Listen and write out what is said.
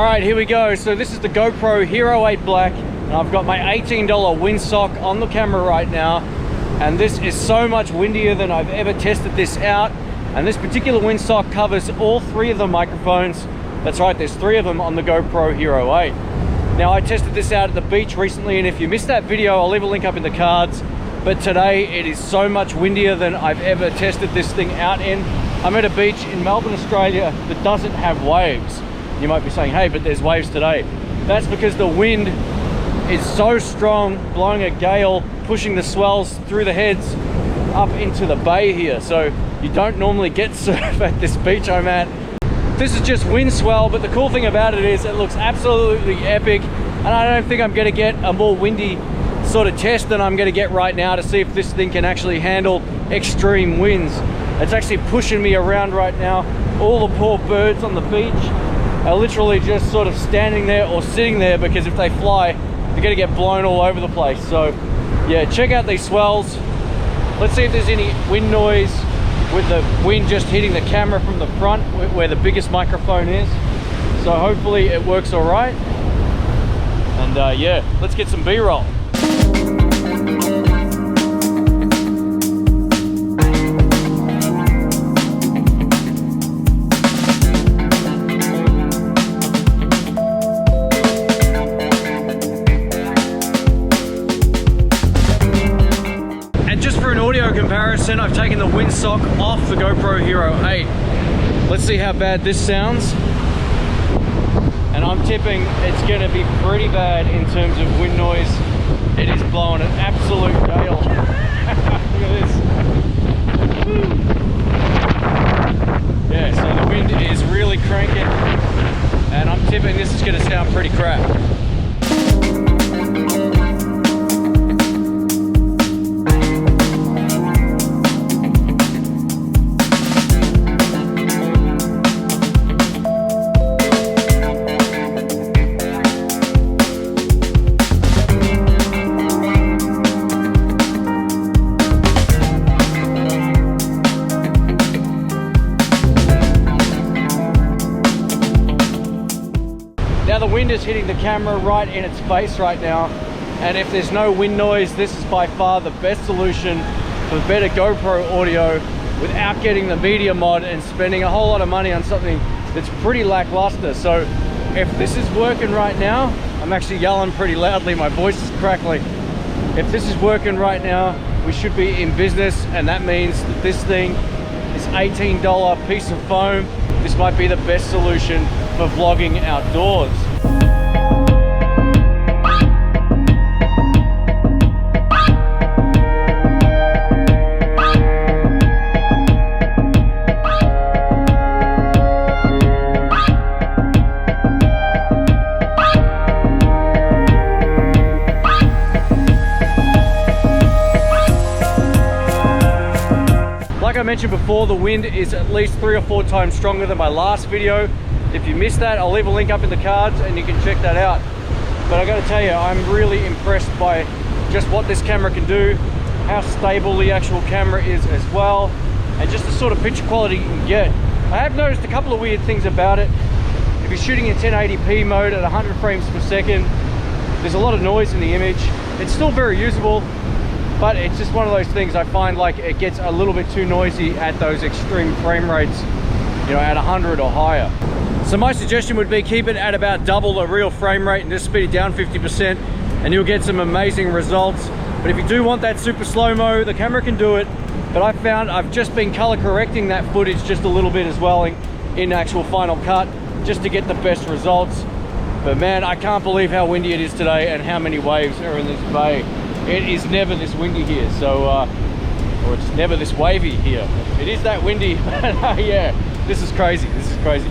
All right, here we go. So this is the GoPro Hero 8 Black, and I've got my $18 windsock on the camera right now, and this is so much windier than I've ever tested this out. And this particular windsock covers all three of the microphones. That's right, there's three of them on the GoPro Hero 8. Now, I tested this out at the beach recently, and if you missed that video, I'll leave a link up in the cards. But today, it is so much windier than I've ever tested this thing out in. I'm at a beach in Melbourne, Australia that doesn't have waves. You might be saying, hey, but there's waves today. That's because the wind is so strong, blowing a gale, pushing the swells through the heads up into the bay here. So you don't normally get surf at this beach I'm at. This is just wind swell, but the cool thing about it is it looks absolutely epic. And I don't think I'm gonna get a more windy sort of test than I'm gonna get right now to see if this thing can actually handle extreme winds. It's actually pushing me around right now. All the poor birds on the beach are literally just sort of standing there or sitting there, because if they fly, they're gonna get blown all over the place. So yeah, check out these swells. Let's see if there's any wind noise with the wind just hitting the camera from the front where the biggest microphone is. So hopefully it works all right. And yeah, let's get some B-roll. Comparison, I've taken the windsock off the GoPro Hero 8. Let's see how bad this sounds. And I'm tipping it's going to be pretty bad in terms of wind noise. It is blowing an absolute gale. Look at this. Yeah, so the wind is really cranking, and I'm tipping this is going to sound pretty crap. Now the wind is hitting the camera right in its face right now, and if there's no wind noise, this is by far the best solution for better GoPro audio without getting the media mod and spending a whole lot of money on something that's pretty lackluster. So if this is working right now, I'm actually yelling pretty loudly, my voice is crackling. If this is working right now, we should be in business, and that means that this thing is $18 piece of foam. This might be the best solution for vlogging outdoors. Like I mentioned before, the wind is at least 3 or 4 times stronger than my last video. If you missed that, I'll leave a link up in the cards and you can check that out. But I gotta tell you, I'm really impressed by just what this camera can do, how stable the actual camera is as well, and just the sort of picture quality you can get. I have noticed a couple of weird things about it. If you're shooting in 1080p mode at 100 frames per second, there's a lot of noise in the image. It's still very usable, but it's just one of those things I find like it gets a little bit too noisy at those extreme frame rates, you know, at 100 or higher. So my suggestion would be keep it at about double the real frame rate and just speed it down 50%, and you'll get some amazing results. But if you do want that super slow-mo, the camera can do it. But I found I've just been color correcting that footage just a little bit as well in actual Final Cut, just to get the best results. But man, I can't believe how windy it is today and how many waves are in this bay. It is never this windy here, so or it's never this wavy here. It is that windy. Yeah, this is crazy. This is crazy.